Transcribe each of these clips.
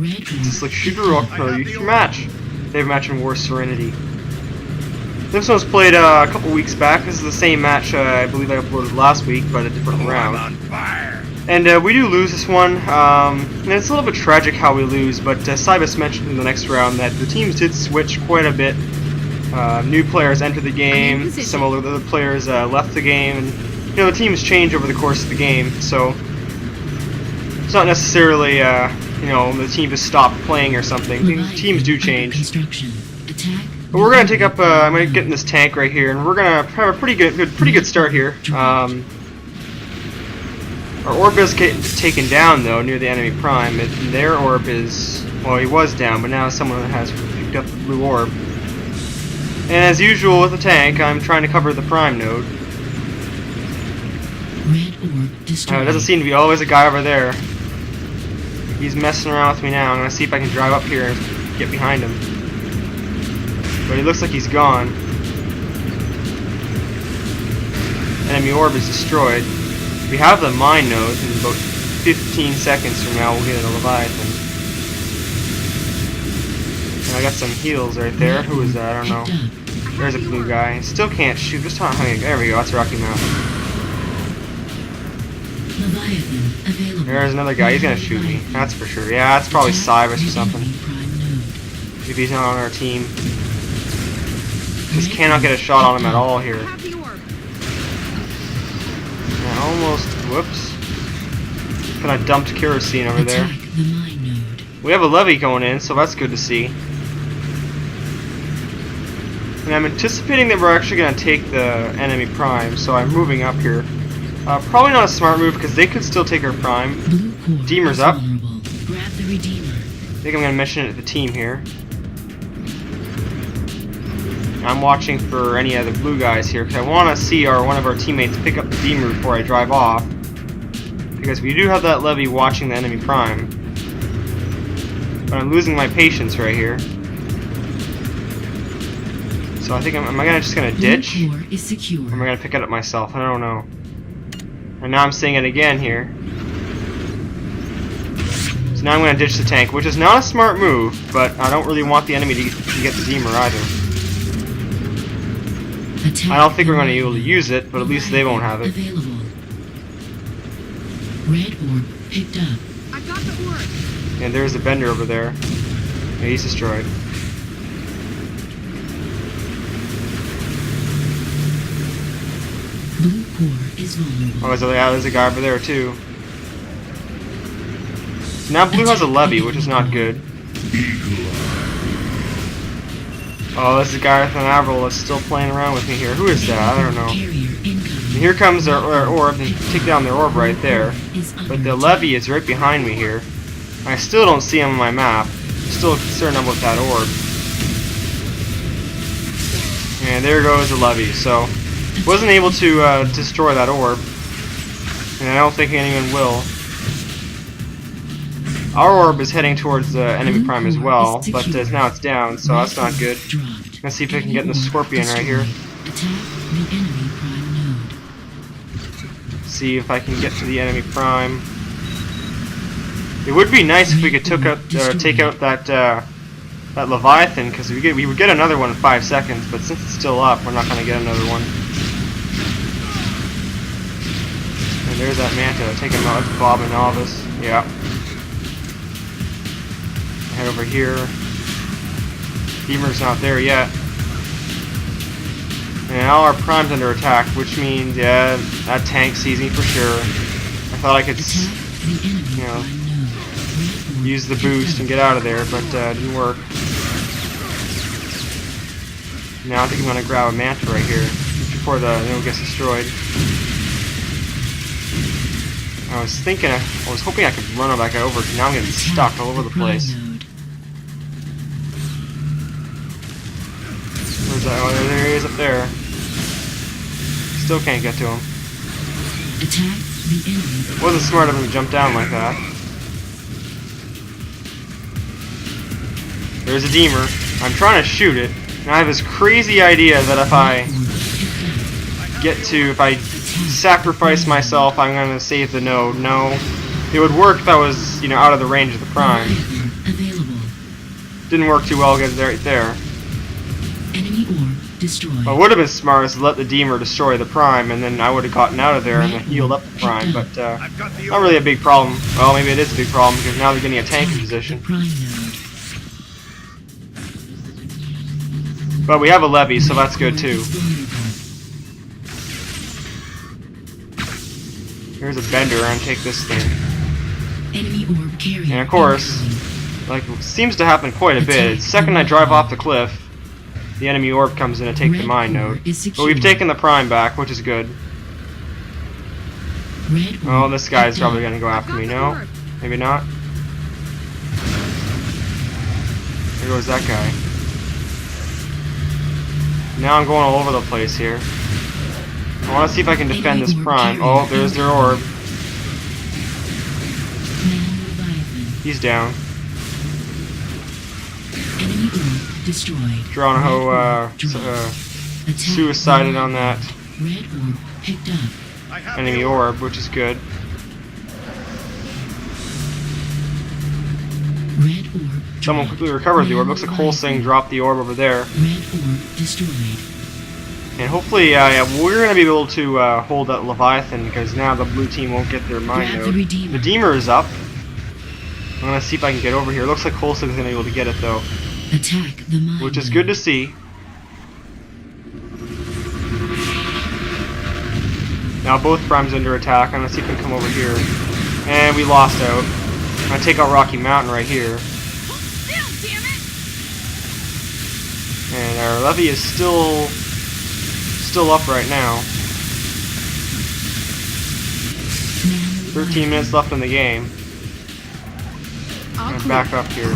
Just like shoot a rock for your match. They have a match in War Serenity. This one was played a couple weeks back. This is the same match I believe I uploaded last week, but a different round. And we do lose this one. And it's a little bit tragic how we lose, but Cybus mentioned in the next round that the teams did switch quite a bit. New players entered the game, some other players left the game, and you know, the teams change over the course of the game, so it's not necessarily you know, the team just stopped playing or something. Teams do change. But we're gonna take up. I'm gonna get in this tank right here, and we're gonna have a pretty good start here. Our orb is getting taken down though near the enemy prime. Their orb is, well, he was down, but now someone has picked up the blue orb. And as usual with the tank, I'm trying to cover the prime node. It doesn't seem to be always a guy over there. He's messing around with me now. I'm gonna see if I can drive up here and get behind him. But he looks like he's gone. Enemy orb is destroyed. We have the mine node. In about 15 seconds from now, we'll get a Leviathan. And I got some heals right there. Who is that? I don't know. There's a blue guy. Still can't shoot. Just not hanging. There we go. That's Rocky Mountain. There's another guy. He's gonna shoot me. That's for sure. Yeah, that's probably Cybus or something. If he's not on our team. Just cannot get a shot on him at all here. And almost. Whoops. Kinda dumped kerosene over there. We have a levy going in, so that's good to see. And I'm anticipating that we're actually going to take the enemy prime, so I'm moving up here. Probably not a smart move because they could still take our prime. Deemer's up. I think I'm going to mention it to the team here. I'm watching for any other blue guys here because I want to see one of our teammates pick up the Deemer before I drive off. Because we do have that levy watching the enemy prime. But I'm losing my patience right here. So I think am I just gonna ditch? Or am I gonna pick it up myself? I don't know. And now I'm seeing it again here. So now I'm gonna ditch the tank, which is not a smart move, but I don't really want the enemy to get the Deemer either. I don't think we're gonna be able to use it, but at least they won't have it. Red orb picked up. I got the orb. And there's a bender over there. Yeah, he's destroyed. Blue core is vulnerable. Oh, there's a guy over there too. Now blue has a levy, which is not good. Oh, this is a guy with an Avril that's still playing around with me here. Who is that? I don't know. And here comes our orb, and take down their orb right there. But the levy is right behind me here. I still don't see him on my map. I'm still concerned about that orb. And there goes the levy. So, wasn't able to destroy that orb. And I don't think anyone will. Our orb is heading towards the enemy prime as well, but now it's down, so that's not good. Let's see if I can get in the Scorpion right here. See if I can get to the enemy prime. It would be nice if we could take out that Leviathan, because we would get another one in 5 seconds. But since it's still up, we're not going to get another one. And there's that Manta. Take him out. That's Bob and Novice. Yeah. Head over here. Deemer's not there yet. And now our prime's under attack, which means, yeah, that tank sees me for sure. I thought I could, you know, use the boost and get out of there, but it didn't work. Now I think I'm going to grab a Manta right here before the node gets destroyed. I was hoping I could run it back over, because now I'm getting stuck all over the place. Where's that? Oh, there he is up there. Still can't get to him. Wasn't smart of him to jump down like that. There's a Deemer. I'm trying to shoot it, and I have this crazy idea that if I sacrifice myself, I'm going to save the node. No, it would work if I was, you know, out of the range of the prime. available. Didn't work too well against right there. Enemy orb destroyed. What would have been smart is to let the Deemer destroy the Prime, and then I would have gotten out of there and then healed up the Prime, but not really a big problem. Well, maybe it is a big problem, because now they're getting a tank in position. The prime node. But we have a Levy, so that's good too. Here's a Bender, and take this thing. Enemy orb carrier. And of course, like, seems to happen quite a bit. The second I drive off the cliff, the enemy orb comes in to take the mine node. But we've taken the Prime back, which is good. Oh, this guy's probably gonna go after me. No? Maybe not? There goes that guy. Now I'm going all over the place here. I want to see if I can defend this Prime. Oh, there's their orb. He's down. Enemy orb destroyed. Geronimo suicided on that Red orb picked up. enemy orb, which is good. Red orb. Someone quickly recovered the orb. Looks like Holsing dropped the orb over there. Red orb destroyed. And hopefully, we're going to be able to hold that Leviathan, because now the blue team won't get their mine Grab node. the Redeemer. The Deemer is up. I'm going to see if I can get over here. Looks like Holsing is going to be able to get it, though. Attack the mine. Which is good to see. Now both Primes under attack. I'm going to see if we can come over here. And we lost out. I'm going to take out Rocky Mountain right here. And our Levy is still up right now. 13 minutes left in the game. And back up here.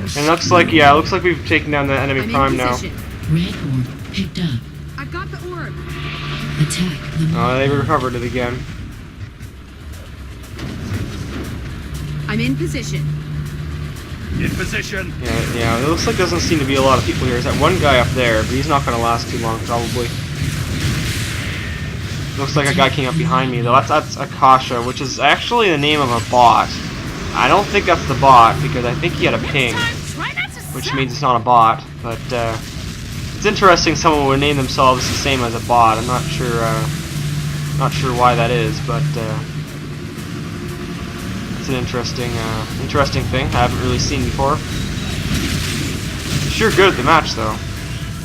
And it looks like, yeah, it looks like we've taken down the enemy Prime now. Red orb picked up. I've got the orb. Attack the mine. Oh, they recovered it again. I'm in position. In position. Yeah, it looks like there doesn't seem to be a lot of people here. There's that one guy up there, but he's not going to last too long, probably. Looks like a guy came up behind me, though. That's Akasha, which is actually the name of a bot. I don't think that's the bot, because I think he had a ping, which means it's not a bot. But it's interesting someone would name themselves the same as a bot. I'm not sure why that is, but it's an interesting thing I haven't really seen before. Sure good at the match, though.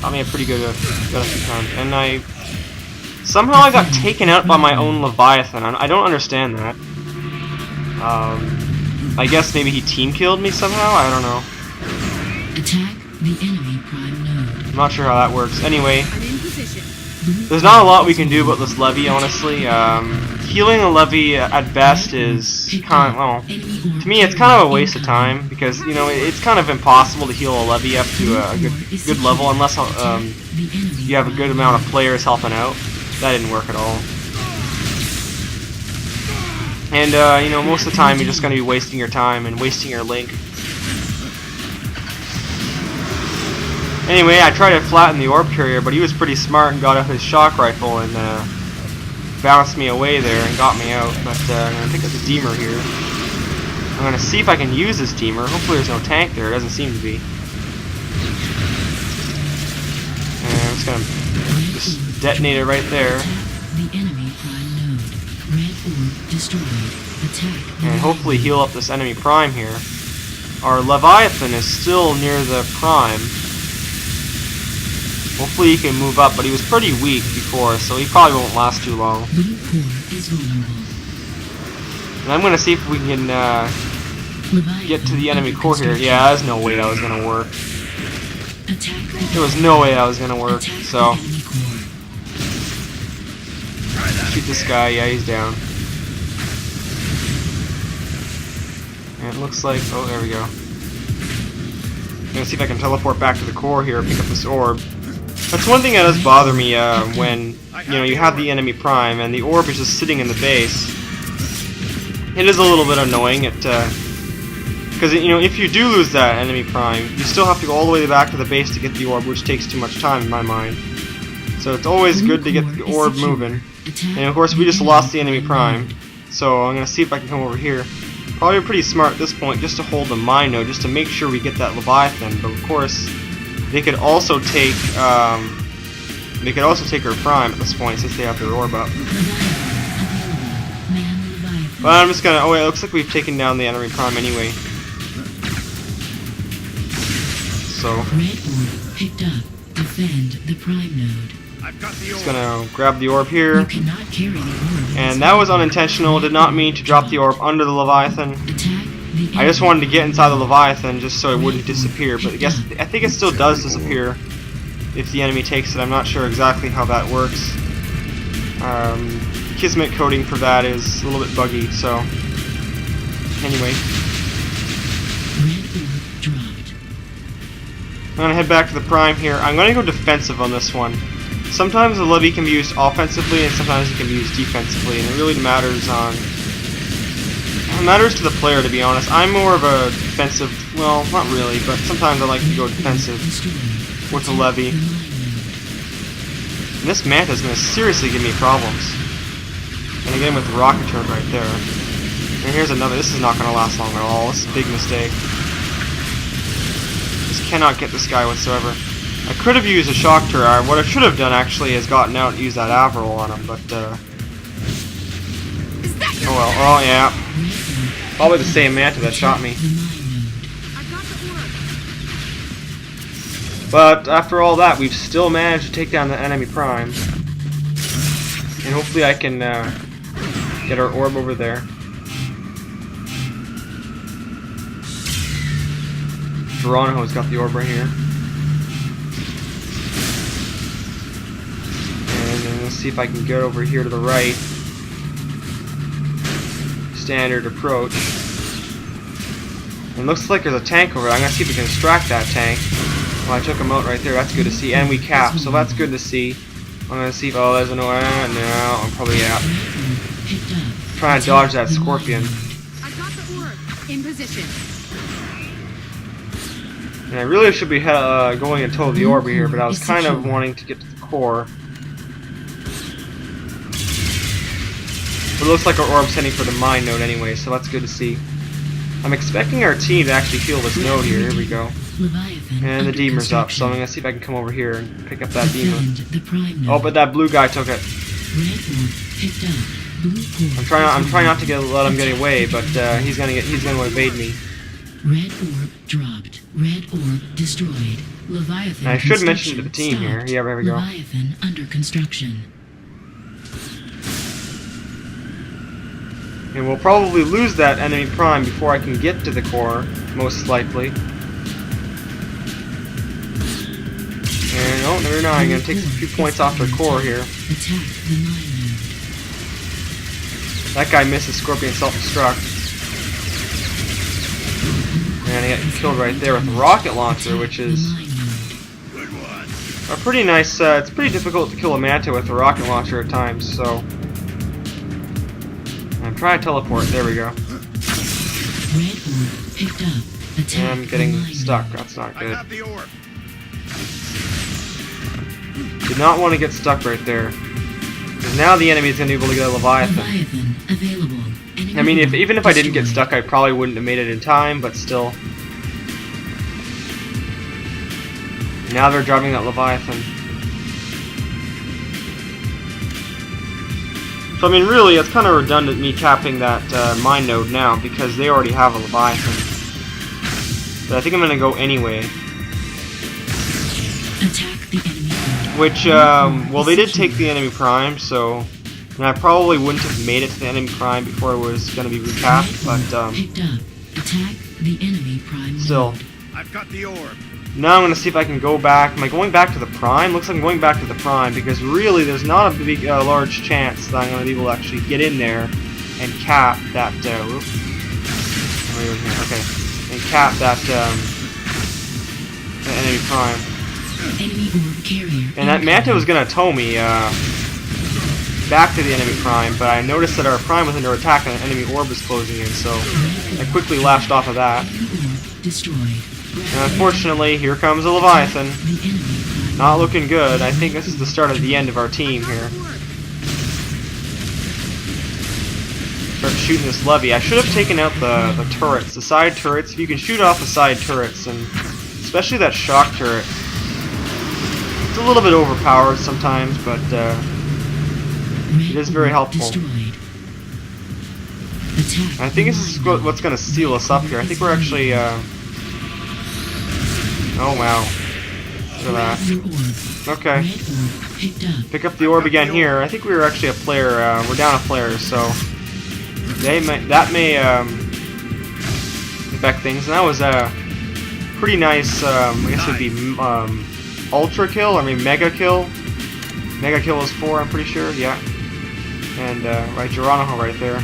Got me a pretty good a few times, and somehow I got taken out by my own Leviathan. I don't understand that. I guess maybe he team killed me somehow? I don't know. Attack the enemy prime node. I'm not sure how that works. Anyway, I'm in position. there's not a lot we can do about this Levy, honestly. Healing a Levy at best is kind of, well, to me it's kind of a waste of time, because, you know, it's kind of impossible to heal a Levy up to a good level unless you have a good amount of players helping out. That didn't work at all. And, you know, most of the time you're just going to be wasting your time and wasting your link. Anyway, I tried to flatten the orb carrier, but he was pretty smart and got out his shock rifle and bounced me away there and got me out. But I'm going to pick up the Deemer here. I'm going to see if I can use this Deemer. Hopefully there's no tank there. It doesn't seem to be. And I'm just going to just detonate it right there. The enemy prime node. Red orb destroyed. Attack. And hopefully heal up this enemy Prime here. Our Leviathan is still near the Prime. Hopefully he can move up, but he was pretty weak before, so he probably won't last too long. Blue core is vulnerable. And I'm going to see if we can get to the enemy core here. Yeah, there's no way that was going to work. Attack. There was no way that was going to work, Attack so... the enemy core. Shoot this guy, yeah, he's down. And it looks like... oh, there we go. I'm going to see if I can teleport back to the core here, pick up this orb. That's one thing that does bother me when, you know, you have the enemy Prime and the orb is just sitting in the base. It is a little bit annoying, because, you know, if you do lose that enemy Prime, you still have to go all the way back to the base to get the orb, which takes too much time in my mind. So it's always good to get the orb moving. And of course we just lost the enemy Prime, so I'm going to see if I can come over here. Probably pretty smart at this point just to hold the mine node, just to make sure we get that Leviathan. But of course, they could also take our prime at this point since they have their orb up. But I'm just gonna. Oh wait, it looks like we've taken down the enemy prime anyway. So Red orb picked up. Defend the prime node. I've got the just orb. gonna grab the orb here. You cannot carry the orb. And that was unintentional. Did not mean to drop the orb under the Leviathan. Attack the I just wanted to get inside the Leviathan just so it wouldn't disappear. But I think it still does disappear if the enemy takes it. I'm not sure exactly how that works. Kismet coding for that is a little bit buggy. So anyway, Red orb dropped. I'm gonna head back to the prime here. I'm gonna go defensive on this one. Sometimes the levy can be used offensively, and sometimes it can be used defensively, and it really matters to the player, to be honest. I'm more of a defensive, well, not really, but sometimes I like to go defensive with the levy. And this manta is gonna seriously give me problems. And again with the rocket turret right there. And here's another. This is not gonna last long at all. This is a big mistake. Just cannot get this guy whatsoever. I could have used a shock turret. What I should have done actually is gotten out and used that Averil on him, but oh well. Oh yeah. Probably the same manta that shot me. I've got the orb. But after all that, we've still managed to take down the enemy prime. And hopefully I can get our orb over there. Geronimo's got the orb right here. And then let's see if I can get over here to the right. Standard approach. And looks like there's a tank over there. I'm gonna see if we can distract that tank. Well, I took him out right there. That's good to see. And we capped, so that's good to see. I'm gonna see if there's no. I'm probably out. Trying to dodge that scorpion. I've got the orb. In position. And I really should be going and total the orb here, but I was kind of wanting to get to the core. But it looks like our orb's heading for the mine node anyway, so that's good to see. I'm expecting our team to actually heal this node here. Here we go. And the Deemer's up, so I'm going to see if I can come over here and pick up that Deemer. Oh, but that blue guy took it. I'm trying not to let him get away, but he's going to evade me. Red orb dropped. Red orb destroyed. Leviathan. And I should mention to the team here. Yeah, there we go. Leviathan under construction. And we'll probably lose that enemy prime before I can get to the core, most likely. And oh, never mind. I'm gonna take a few points off their core here. Attack the mine node. That guy misses Scorpion self-destruct. And I get killed right there with the rocket launcher, which is a pretty nice. It's pretty difficult to kill a manta with a rocket launcher at times, so. I'm trying to teleport. There we go. Red orb picked up. Attack And I'm getting the mine stuck. node. That's not I good. got the orb. Did not want to get stuck right there. Because now the enemy's going to be able to get a Leviathan. Leviathan available. Enemy I mean, orb even if I didn't get destroyed. stuck, I probably wouldn't have made it in time, but still. Now they're driving that Leviathan. So I mean, really, it's kind of redundant me capping that mine node now, because they already have a Leviathan. But I think I'm going to go anyway. Attack the enemy orb. Which, well, they did take the enemy prime, so. And I probably wouldn't have made it to the enemy prime before it was going to be recapped, but, Picked up. Attack the enemy prime node. still. I've got the orb. Now I'm going to see if I can go back. Am I going back to the prime? Looks like I'm going back to the prime, because really there's not a big, large chance that I'm going to be able to actually get in there and cap that, whoop. Okay. And cap that, the enemy prime. Enemy orb carrier. And that manta was going to tow me, back to the enemy prime, but I noticed that our prime was under attack and the enemy orb was closing in, so I quickly lashed off of that. Enemy orb destroyed. And unfortunately, here comes a Leviathan. The enemy prime Not looking good. I think this is the start of the end of our team here. start shooting this levy. I should have taken out the turrets, the side turrets. If you can shoot off the side turrets, and especially that shock turret, it's a little bit overpowered sometimes, but it is very helpful. I think this is what's going to seal us up here. I think we're actually, oh wow. Look at that. Okay. Pick up the orb again here. I think we were actually a player, we're down a player, so that may affect things. And that was a pretty nice, I guess it would be ultra kill, or maybe mega kill. Mega kill was 4, I'm pretty sure, yeah. And right, Geronimo right there.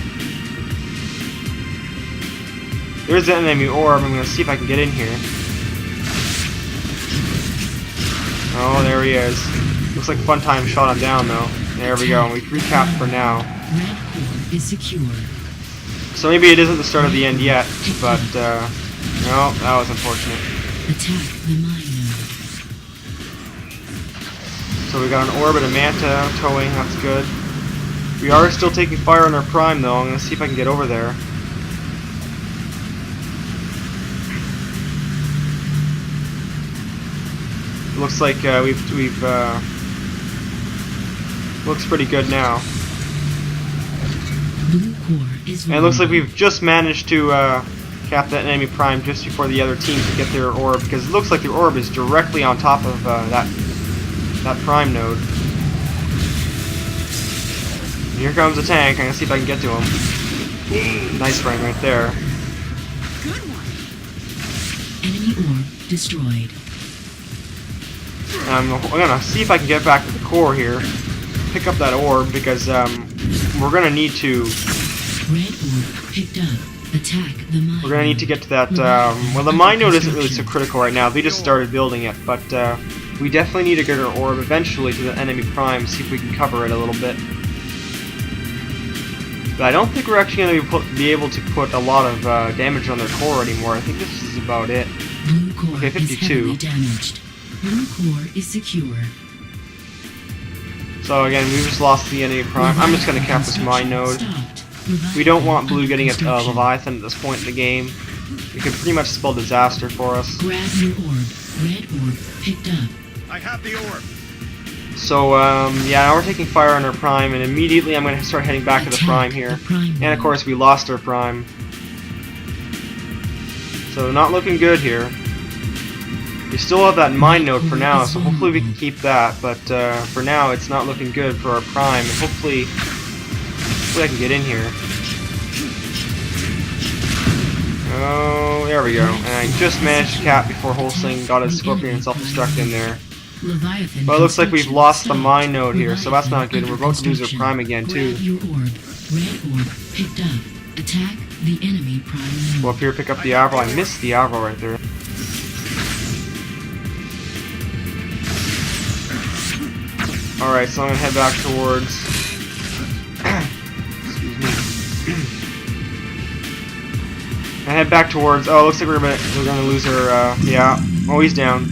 There's the enemy orb. I'm gonna see if I can get in here. Oh, there he is. Looks like Fun Time shot him down though. There we go. We recapped for now. Red orb is secure. So maybe it isn't the start of the end yet, but no, that was unfortunate. Attack the mine node. So we got an orb and a manta towing. That's good. We are still taking fire on our prime though. I'm gonna see if I can get over there. Looks like we've looks pretty good now. Blue core is And it looks like we've just managed to cap that enemy prime just before the other team can get their orb, because it looks like the orb is directly on top of that prime node. And here comes a tank. I'm gonna see if I can get to him. Nice frame right there. Good one. enemy orb destroyed. I'm gonna see if I can get back to the core here, pick up that orb, because we're gonna need to. Red orb picked up. Attack the mine. We're gonna need to get to that. Well, the mine node isn't really so critical right now. They just started building it, but we definitely need to get our orb eventually to the enemy prime. See if we can cover it a little bit. But I don't think we're actually gonna be able to put a lot of damage on their core anymore. I think this is about it. Blue core Okay, is 52. heavily damaged. Blue core is secure. So again, we just lost the enemy prime. I'm just gonna cap this mine node. We don't want blue getting a Leviathan at this point in the game. It could pretty much spell disaster for us. Grab your orb. Red orb picked up. I have the orb. So yeah, now we're taking fire on our prime, and immediately I'm gonna start heading back to the prime here. And of course, we lost our prime. So not looking good here. We still have that mine node for now, so hopefully we can keep that. But for now, it's not looking good for our prime. And hopefully I can get in here. Oh, there we go. And I just managed to cap before Holsing got his Scorpion and self-destruct in there. Leviathan But it looks like we've construction lost the stopped. mine node here, so that's not good. Leviathan We're about to lose our construction. prime again, too. Grab your orb. Red orb picked up. Attack the enemy prime node. Go up here, pick up the Avro. I missed the Avro right there. Alright, so I'm gonna head back towards. Excuse me. I head back towards. Oh, looks like we're gonna lose our. Yeah. Oh, he's down.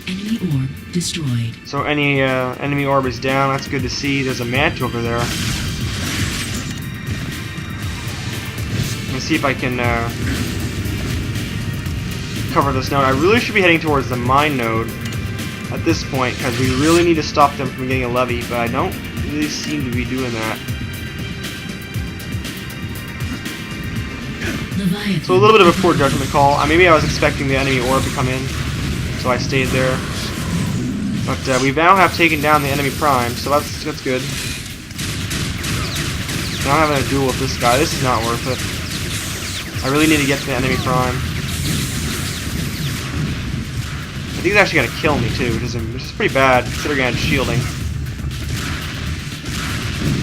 Enemy orb destroyed. So any enemy orb is down. That's good to see. There's a match over there. Let's see if I can cover this node. I really should be heading towards the mine node at this point, because we really need to stop them from getting a levy, but I don't really seem to be doing that. Leviathan. So a little bit of a poor judgment call. Maybe I was expecting the enemy orb to come in, so I stayed there. But we now have taken down the enemy prime, so that's good. Now I'm having a duel with this guy. This is not worth it. I really need to get to the enemy prime. I think he's actually gonna kill me too, which is pretty bad considering I had shielding.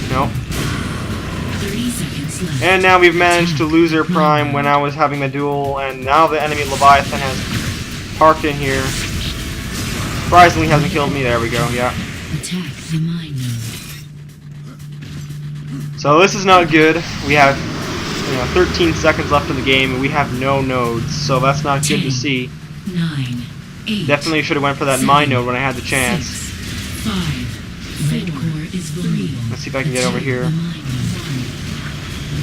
Nope. 30 seconds left. And now we've managed to lose our prime when I was having the duel, and now the enemy Leviathan has parked in here. Surprisingly hasn't killed me. There we go, yeah. Attack the mine node. So this is not good. We have 13 seconds left in the game, and we have no nodes, so that's not good to see. 9, 8. Definitely should have went for that mine node when I had the chance. 6, 5. Red core is vulnerable. Let's see if I can get over here. The mine node.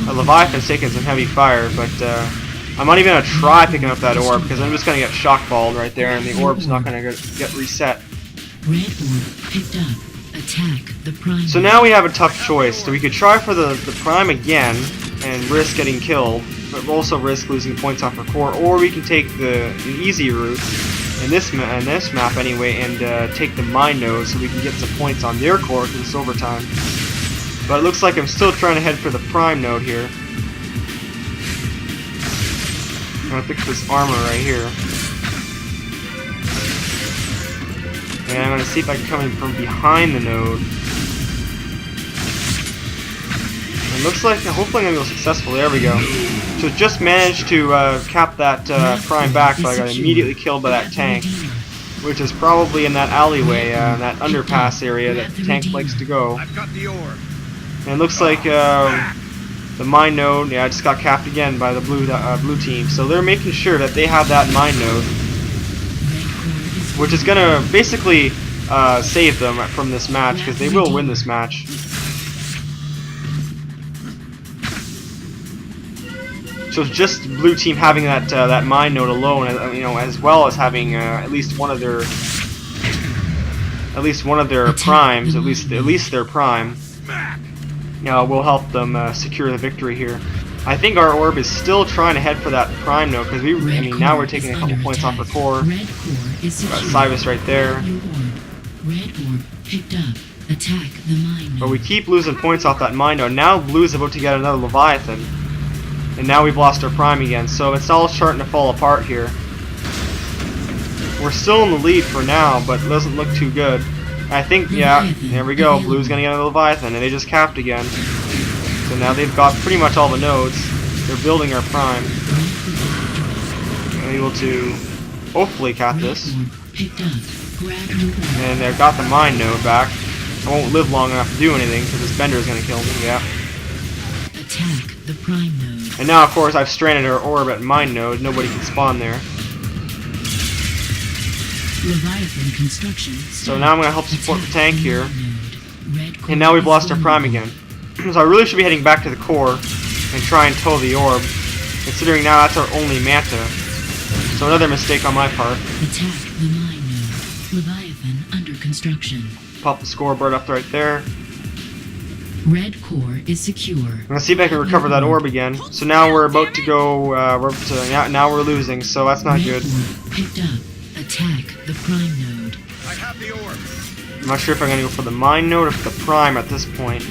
Leviathan's taking some heavy fire, but I'm not even gonna try picking up that orb because I'm just gonna get shockballed right there, and the orb's not gonna get reset. Red orb picked up. Attack the prime. So now we have a tough choice. So we could try for the prime again and risk getting killed, but also risk losing points off our core, or we can take the easy route in this map anyway, and take the mine node so we can get some points on their core because it's overtime. But it looks like I'm still trying to head for the prime node here. I'm gonna pick this armor right here. And I'm gonna see if I can come in from behind the node. It looks like, hopefully I'm gonna be successful. There we go. So just managed to cap that prime back, but I got immediately killed by that tank, which is probably in that alleyway, that underpass area that the tank likes to go. I've got the orb. And it looks like the mine node, yeah, I just got capped again by the blue team. So they're making sure that they have that mine node, which is gonna basically save them from this match, because they will win this match. So it's just blue team having that mine node alone, you know, as well as having at least one of their primes, at least their prime. Will help them secure the victory here. I think our orb is still trying to head for that prime node, because now we're taking a couple points off our core. Got Cybus right there. Red orb picked up. Attack the mine node. But we keep losing points off that mine node. Now blue's about to get another Leviathan. And now we've lost our prime again. So it's all starting to fall apart here. We're still in the lead for now, but it doesn't look too good. I think, yeah, there we go. Blue's gonna get another Leviathan, and they just capped again. So now they've got pretty much all the nodes. They're building our prime. I'm able to hopefully cap this. And they've got the mine node back. I won't live long enough to do anything, because this bender is gonna kill me, yeah. Attack the prime node. And now, of course, I've stranded our orb at mine node. Nobody can spawn there. Leviathan construction. So now I'm going to help support the tank here. And now we've lost our prime again. So I really should be heading back to the core and try and tow the orb, considering now that's our only manta. So another mistake on my part. Attack the mine node. Leviathan under construction. Pop the scoreboard up right there. Red core is secure. I'm gonna see if I can recover that orb again. So now we're about to go. Now we're losing, so that's not good. Orb picked up. Attack the prime node. I have the orb. I'm not sure if I'm gonna go for the mine node or for the prime at this point.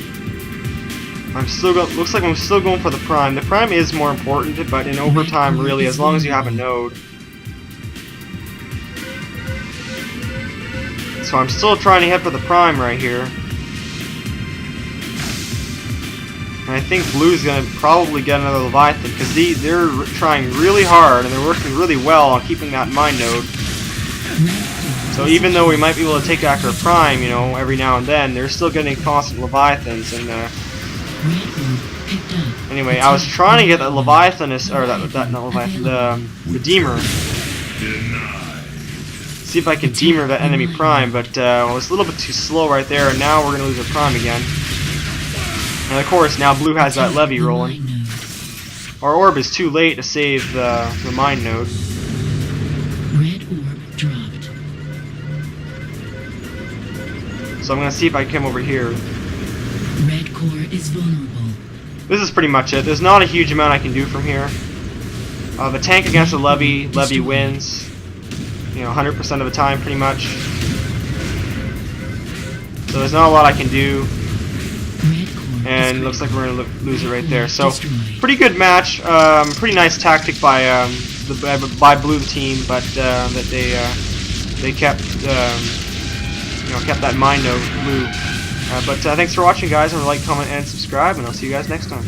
Looks like I'm still going for the prime. The prime is more important, but in overtime, really, as long as you have a node. So I'm still trying to head for the prime right here. And I think blue's gonna probably get another Leviathan, because they're trying really hard and they're working really well on keeping that mine node. So even though we might be able to take back our prime, you know, every now and then, they're still getting constant Leviathans. And anyway, I was trying to get that Leviathan, or not Leviathan, the Redeemer. See if I can demer that enemy prime, but I was a little bit too slow right there, and now we're gonna lose our prime again. And of course, now blue has that levy rolling. Our orb is too late to save the mine node. Red orb dropped. So I'm gonna see if I can come over here. Red core is vulnerable. This is pretty much it. There's not a huge amount I can do from here. The tank against the levy wins. You know, 100% of the time, pretty much. So there's not a lot I can do. And looks like we're gonna lose it right there. So pretty good match. Pretty nice tactic by blue team, but that they kept kept that mine node blue. But thanks for watching, guys. And like, comment, and subscribe, and I'll see you guys next time.